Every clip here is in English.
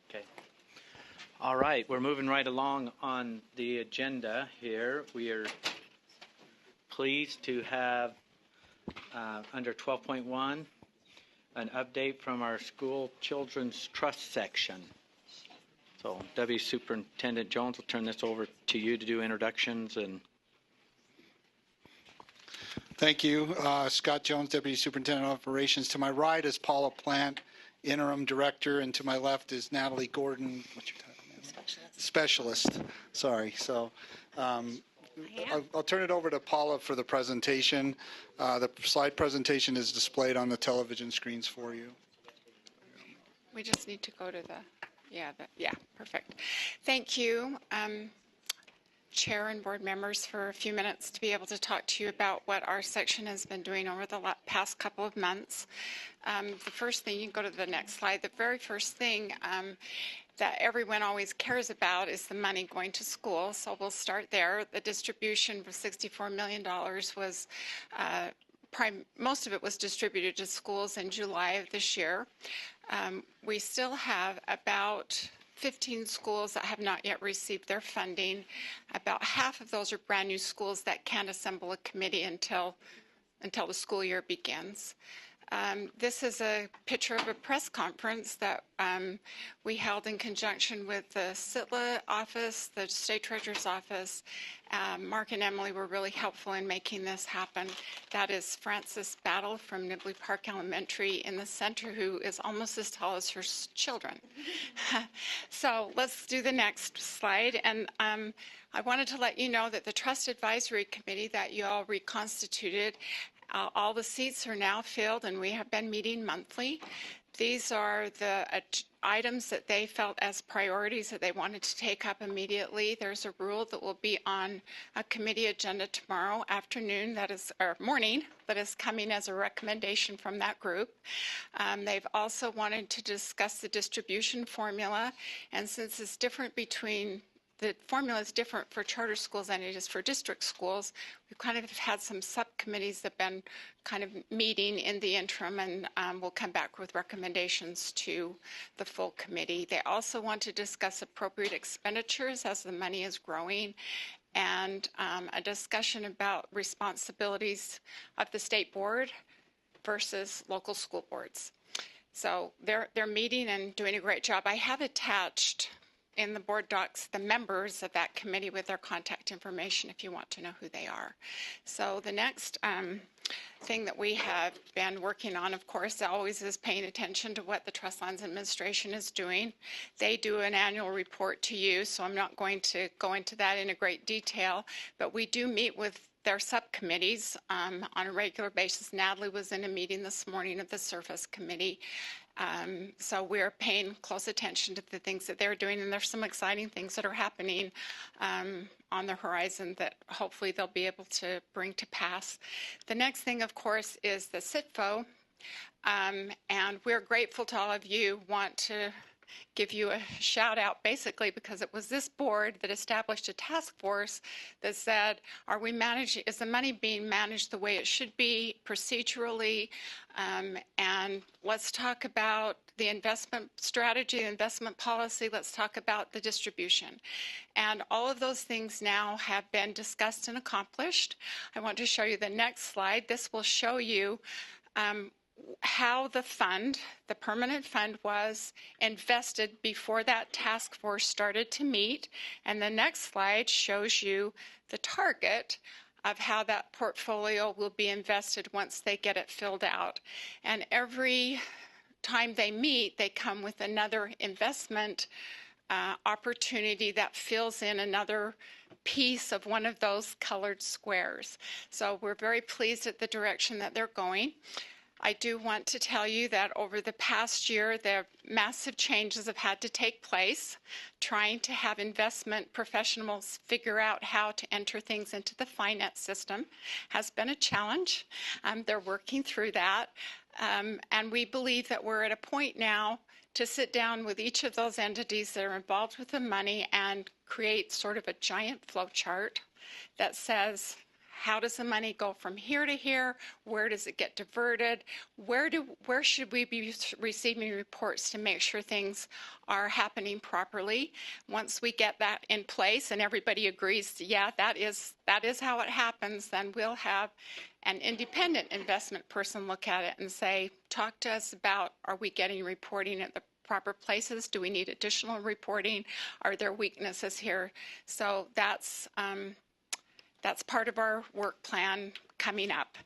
Okay. All right, we're moving right along on the agenda here. We are pleased to have under 12.1 an update from our school children's trust section. So, Deputy Superintendent Jones, will turn this over to you to do introductions. And thank you. Scott Jones, Deputy Superintendent of Operations. To my right is Paula Plant, Interim Director, and to my left is Natalie Gordon, what's your title, Natalie? Specialist. Sorry. So I'll turn it over to Paula for the presentation. The slide presentation is displayed on the television screens for you. We just need to go to perfect. Thank you, Chair and board members, for a few minutes to be able to talk to you about what our section has been doing over the past couple of months. The first thing, you can go to the next slide, the very first thing that everyone always cares about is the money going to school. So we'll start there. The distribution of $64 million was, most of it was distributed to schools in July of this year. We still have about 15 schools that have not yet received their funding. About half of those are brand new schools that can't assemble a committee until the school year begins. This is a picture of a press conference that we held in conjunction with the SITLA office, the State Treasurer's office. Mark and Emily were really helpful in making this happen. That is Frances Battle from Nibley Park Elementary in the center, who is almost as tall as her children. So let's do the next slide. And I wanted to let you know that the Trust Advisory Committee that you all reconstituted, all the seats are now filled, and we have been meeting monthly. These are the items that they felt as priorities that they wanted to take up immediately. There's a rule that will be on a committee agenda tomorrow afternoon, or morning, that is coming as a recommendation from that group. They've also wanted to discuss the distribution formula, and since it's different between the formula is different for charter schools than it is for district schools, we've kind of had some subcommittees that have been kind of meeting in the interim, and we'll come back with recommendations to the full committee. They also want to discuss appropriate expenditures as the money is growing, and a discussion about responsibilities of the state board versus local school boards. So they're meeting and doing a great job. I have attached in the board docs the members of that committee with their contact information if you want to know who they are. So the next thing that we have been working on, of course, always is paying attention to what the Trust Lands Administration is doing. They do an annual report to you, so I'm not going to go into that in a great detail, but we do meet with their subcommittees on a regular basis. Natalie was in a meeting this morning of the Surface Committee. So we're paying close attention to the things that they're doing, and there's some exciting things that are happening on the horizon that hopefully they'll be able to bring to pass. The next thing, of course, is the CITFO, and we're grateful to all of you. Want to give you a shout out basically because it was this board that established a task force that said, is the money being managed the way it should be procedurally, and let's talk about the investment strategy, the investment policy, let's talk about the distribution. And all of those things now have been discussed and accomplished. I want to show you the next slide. This will show you how the fund, the permanent fund, was invested before that task force started to meet. And the next slide shows you the target of how that portfolio will be invested once they get it filled out. And every time they meet, they come with another investment opportunity that fills in another piece of one of those colored squares. So we're very pleased at the direction that they're going. I do want to tell you that over the past year, there massive changes have had to take place. Trying to have investment professionals figure out how to enter things into the finance system has been a challenge. They're working through that. And we believe that we're at a point now to sit down with each of those entities that are involved with the money and create sort of a giant flow chart that says, how does the money go from here to here? Where does it get diverted? Where should we be receiving reports to make sure things are happening properly? Once we get that in place and everybody agrees, yeah, that is how it happens, then we'll have an independent investment person look at it and say, talk to us about, are we getting reporting at the proper places? Do we need additional reporting? Are there weaknesses here? So that's part of our work plan coming up.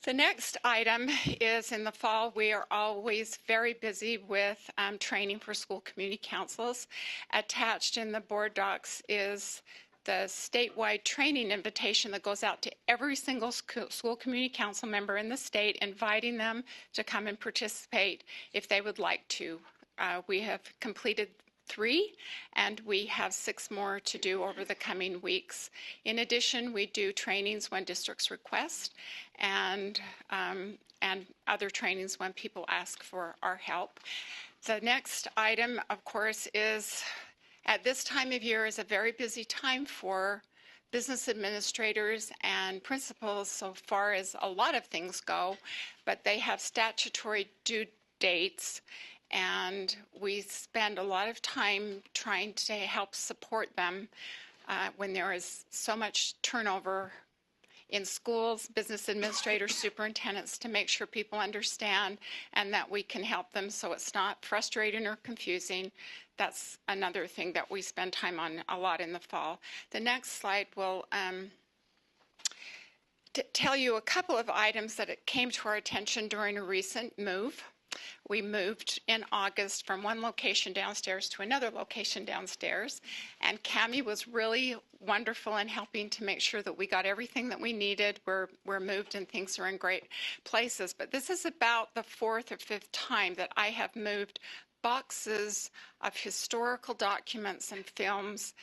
The next item is in the fall, we are always very busy with training for school community councils. Attached in the board docs is the statewide training invitation that goes out to every single school community council member in the state, inviting them to come and participate if they would like to. We have completed 3, and we have 6 more to do over the coming weeks. In addition, we do trainings when districts request, and other trainings when people ask for our help. The next item, of course, is at this time of year is a very busy time for business administrators and principals so far as a lot of things go, but they have statutory due dates, and we spend a lot of time trying to help support them when there is so much turnover in schools, business administrators, superintendents, to make sure people understand and that we can help them so it's not frustrating or confusing. That's another thing that we spend time on a lot in the fall. The next slide will tell you a couple of items that came to our attention during a recent move. We moved in August from one location downstairs to another location downstairs, and Cammie was really wonderful in helping to make sure that we got everything that we needed. We're moved and things are in great places, but this is about the 4th or 5th time that I have moved boxes of historical documents and films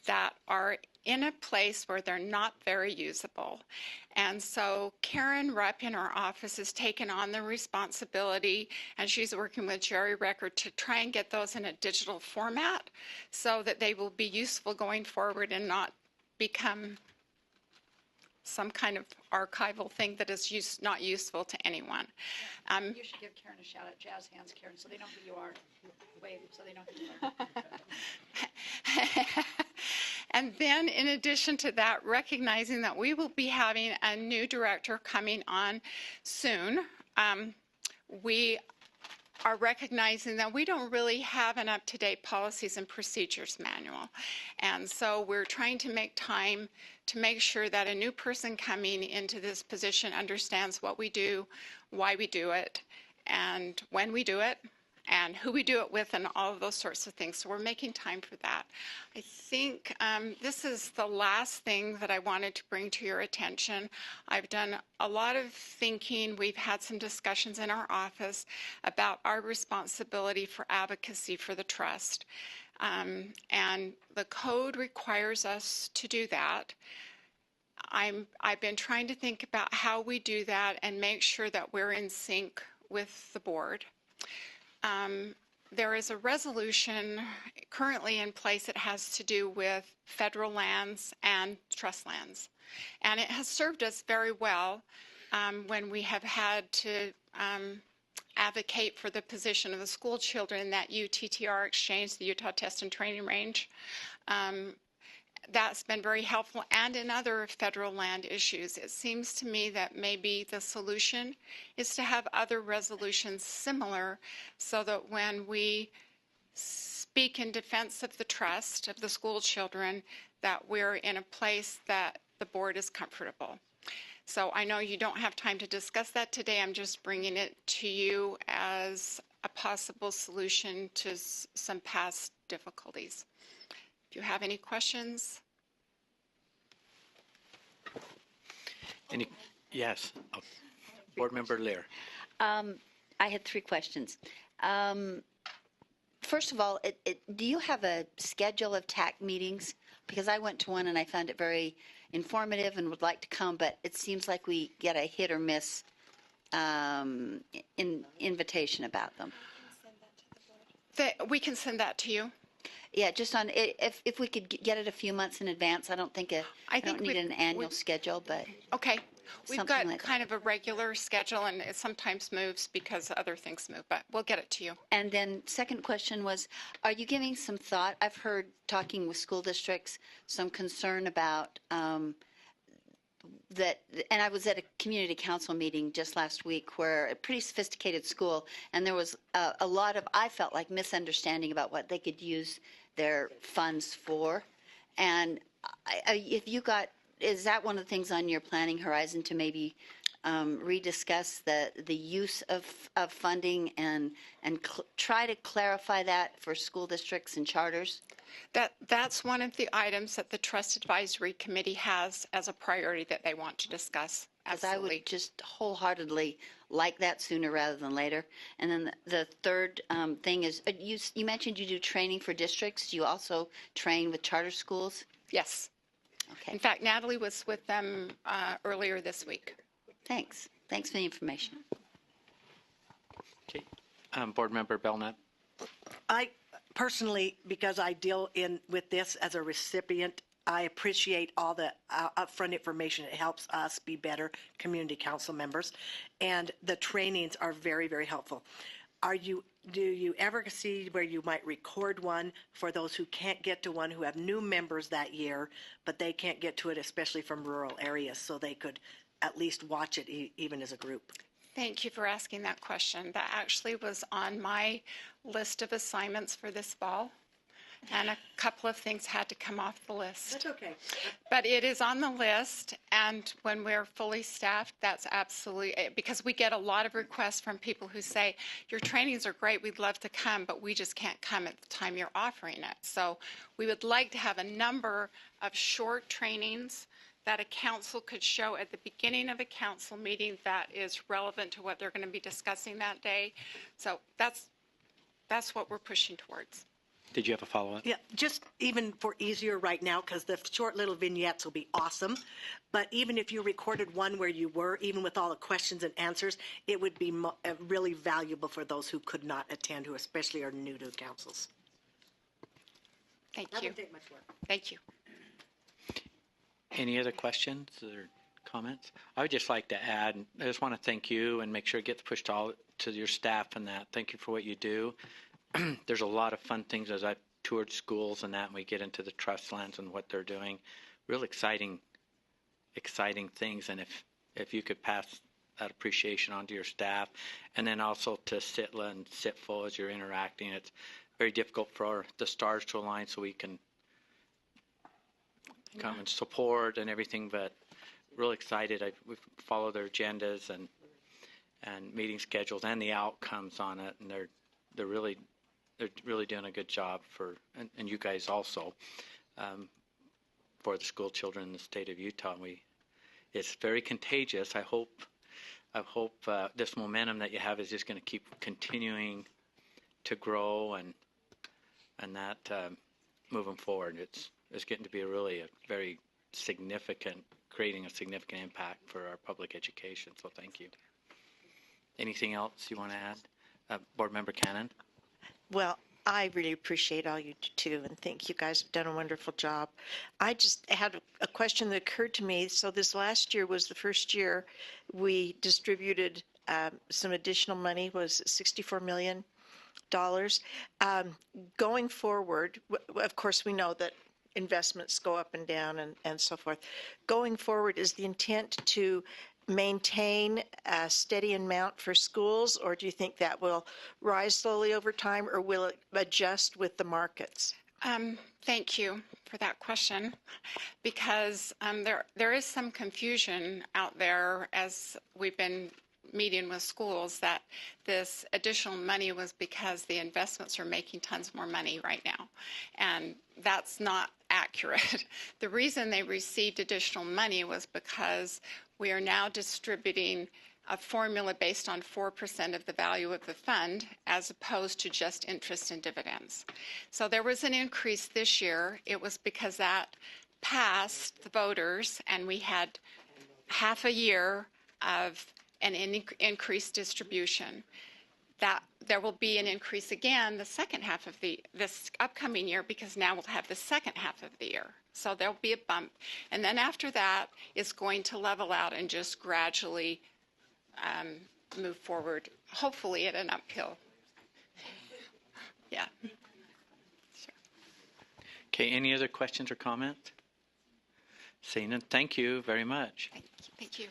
that are in a place where they're not very usable. And so Karen Rupp in our office has taken on the responsibility, and she's working with Jerry Record to try and get those in a digital format so that they will be useful going forward and not become some kind of archival thing that is not useful to anyone. You should give Karen a shout out, Jazz Hands, Karen, so they know who you are. Wave so they know who you are. And then in addition to that, recognizing that we will be having a new director coming on soon, we are recognizing that we don't really have an up-to-date policies and procedures manual. And so we're trying to make time to make sure that a new person coming into this position understands what we do, why we do it, and when we do it, and who we do it with, and all of those sorts of things. So we're making time for that. I think this is the last thing that I wanted to bring to your attention. I've done a lot of thinking. We've had some discussions in our office about our responsibility for advocacy for the trust. And the code requires us to do that. I've been trying to think about how we do that and make sure that we're in sync with the board. There is a resolution currently in place that has to do with federal lands and trust lands. And it has served us very well when we have had to advocate for the position of the school children in that UTTR exchange, the Utah Test and Training Range. That's been very helpful, and in other federal land issues. It seems to me that maybe the solution is to have other resolutions similar so that when we speak in defense of the trust of the school children, that we're in a place that the board is comfortable. So I know you don't have time to discuss that today. I'm just bringing it to you as a possible solution to some past difficulties. If you have any questions? Yes. Oh, Board Member Lear. I had 3 questions. First of all, do you have a schedule of TAC meetings? Because I went to one and I found it very informative and would like to come, but it seems like we get a hit or miss invitation about them. We can send that to you. Yeah, just on, if we could get it a few months in advance, I don't think I think don't need we- an annual we- schedule, but Okay. We've Something got like that. kind of a regular schedule, and it sometimes moves because other things move, but we'll get it to you. And then second question was, are you giving some thought? I've heard talking with school districts, some concern about that, and I was at a community council meeting just last week where a pretty sophisticated school, and there was a lot of, I felt like, misunderstanding about what they could use their funds for. And if you got, is that one of the things on your planning horizon to maybe rediscuss the use of funding and try to clarify that for school districts and charters? That's one of the items that the Trust Advisory Committee has as a priority that they want to discuss. Because I Absolutely. would just wholeheartedly like that sooner rather than later. And then the third thing is, you mentioned you do training for districts. Do you also train with charter schools? Yes. Okay, In fact, Natalie was with them earlier this week. thanks. Thanks for the information. Okay. Board Member Belknap. I personally, because I deal with this as a recipient, I appreciate all the upfront information. It helps us be better community council members, and the trainings are very, very helpful. Do you ever see where you might record one for those who can't get to one, who have new members that year, but they can't get to it, especially from rural areas, so they could at least watch it even as a group? Thank you for asking that question. That actually was on my list of assignments for this fall, and a couple of things had to come off the list. That's okay. But it is on the list, and when we're fully staffed, that's absolutely, because we get a lot of requests from people who say, your trainings are great, we'd love to come, but we just can't come at the time you're offering it. So we would like to have a number of short trainings that a council could show at the beginning of a council meeting that is relevant to what they're going to be discussing that day. So that's what we're pushing towards. Did you have a follow-up? Yeah, just even for easier right now, because the short little vignettes will be awesome. But even if you recorded one where you were, even with all the questions and answers, it would be really valuable for those who could not attend, who especially are new to councils. Thank That you. wouldn't take much work. Thank you. Any other questions or comments? I would just like to add, I just want to thank you and make sure it gets pushed all to your staff and that. Thank you for what you do. There's a lot of fun things as I've toured schools and that, and we get into the trust lands and what they're doing. Real exciting things. And if you could pass that appreciation on to your staff, and then also to SITLA and SITFO as you're interacting. It's very difficult for the stars to align so we can come and support and everything, but real excited. We've followed their agendas and meeting schedules and the outcomes on it, and they're really doing a good job and you guys also for the school children in the state of Utah. And it's very contagious. I hope this momentum that you have is just going to keep continuing to grow and that moving forward. It's getting to be a very significant, creating a significant impact for our public education. So thank you. Anything else you want to add? Board Member Cannon? Well, I really appreciate all you do too, and think you guys have done a wonderful job. I just had a question that occurred to me. So this last year was the first year we distributed some additional money, was $64 million. Going forward, of course, we know that investments go up and down and so forth. Going forward, is the intent to maintain a steady amount for schools, or do you think that will rise slowly over time, or will it adjust with the markets? Thank you for that question, because there is some confusion out there as we've been meeting with schools that this additional money was because the investments are making tons more money right now, and that's not accurate. The reason they received additional money was because we are now distributing a formula based on 4% of the value of the fund as opposed to just interest and dividends. So there was an increase this year. It was because that passed the voters and we had half a year of an increased distribution. that there will be an increase again the second half of this upcoming year, because now we'll have the second half of the year. So there'll be a bump. And then after that, it's going to level out and just gradually move forward, hopefully at an uphill. Yeah. Sure. Okay, any other questions or comments? Seeing none, thank you very much. Thank you.